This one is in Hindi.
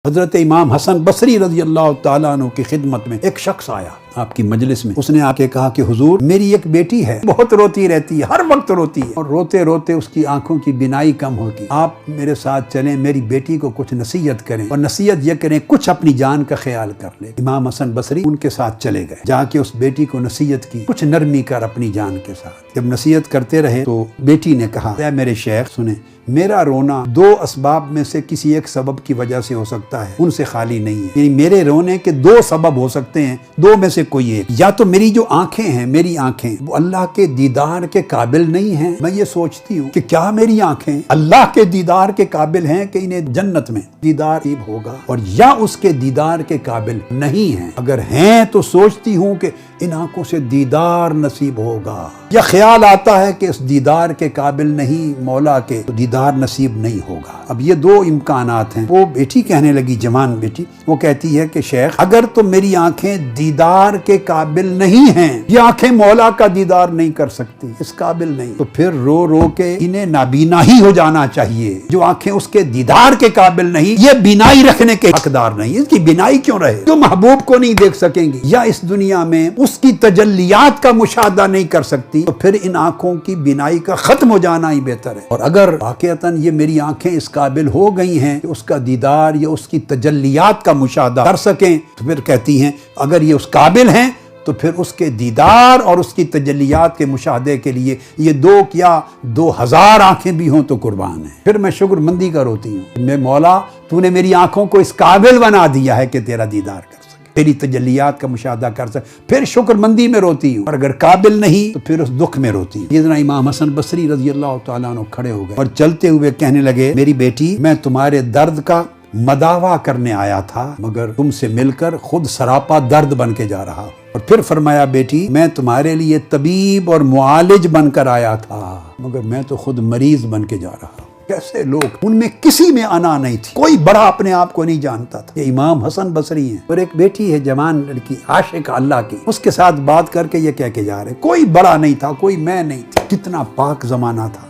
हजरत इमाम हसन बसरी रज़ी अल्लाह ताला अन्हु की खिदमत में एक शख्स आया आपकी मजलिस में। उसने आके कहा कि हुजूर, मेरी एक बेटी है, बहुत रोती रहती है, हर वक्त रोती है और रोते रोते उसकी आंखों की बिनाई कम होगी। आप मेरे साथ चलें, मेरी बेटी को कुछ नसीहत करें और नसीहत ये करें कुछ अपनी जान का ख्याल कर ले। इमाम हसन बसरी उनके साथ चले गए, जाके उस बेटी को नसीहत की, कुछ नरमी कर अपनी जान के साथ। जब नसीहत करते रहे तो बेटी ने कहा, मेरे शेख सुने, मेरा रोना दो असबाब में से किसी एक सबब की वजह से हो सकता है, उनसे खाली नहीं है। यानी मेरे रोने के दो सबब हो सकते हैं, दो में से कोई एक। या तो मेरी जो आंखें हैं, मेरी आंखें वो अल्लाह के दीदार के काबिल नहीं हैं। मैं ये सोचती हूँ कि क्या मेरी आंखें अल्लाह के दीदार के काबिल हैं कि इन्हें जन्नत में दीदार होगा, और या उसके दीदार के काबिल नहीं है। अगर हैं तो सोचती हूँ कि इन आंखों से दीदार नसीब होगा, या ख्याल आता है कि इस दीदार के काबिल नहीं मौला के, तो दीदार नसीब नहीं होगा। अब ये दो इम्कानात हैं। वो बेटी कहने लगी, जवान बेटी, वो कहती है कि शेख, अगर तो मेरी आंखें दीदार के काबिल नहीं हैं, ये आंखें मौला का दीदार नहीं कर सकती, इस काबिल नहीं, तो फिर रो रो के इन्हें नाबीना ही हो जाना चाहिए। जो आंखें उसके दीदार के काबिल नहीं, ये बिनाई रखने के हकदार नहीं, इसकी बिनाई क्यों रहे? जो महबूब को नहीं देख सकेंगी या इस दुनिया में उसकी तजल्लियात का मुशाहदा नहीं कर सकती, तो फिर इन आंखों की बिनाई का खत्म हो जाना ही बेहतर है। और अगर वाकईतन ये मेरी आंखें इस काबिल हो गई हैं कि उसका दीदार या उसकी तजल्लियात का मुशाहदा कर सकें, तो फिर कहती हैं अगर ये उस काबिल हैं तो फिर उसके दीदार और उसकी तजल्लियात के मुशाहदे के लिए ये 2 क्या 2000 आंखें भी हों तो कुर्बान है। फिर मैं शुक्रमंदी का रोती हूँ, मैं मौला तूने मेरी आंखों को इस काबिल बना दिया है कि तेरा दीदार कर सके, तेरी तजल्लियात का मुशाहदा कर सके। फिर शुक्रमंदी में रोती हूँ, और अगर काबिल नहीं तो फिर उस दुख में रोती हूँ। ये जना इमाम हसन बसरी रज़ी अल्लाह ताला अन्हु खड़े हो गए और चलते हुए कहने लगे, मेरी बेटी, मैं तुम्हारे दर्द का मदावा करने आया था, मगर तुमसे मिलकर खुद सरापा दर्द बन के जा रहा। और फिर फरमाया, बेटी, मैं तुम्हारे लिए तबीब और मुआलिज बनकर आया था, मगर मैं तो खुद मरीज बन के जा रहा। कैसे लोग, उनमें किसी में अना नहीं थी, कोई बड़ा अपने आप को नहीं जानता था। ये इमाम हसन बसरी हैं, और एक बेटी है जवान लड़की आशिक अल्लाह की, उसके साथ बात करके ये कह के जा रहे, कोई बड़ा नहीं था, कोई मैं नहीं थी। कितना पाक जमाना था।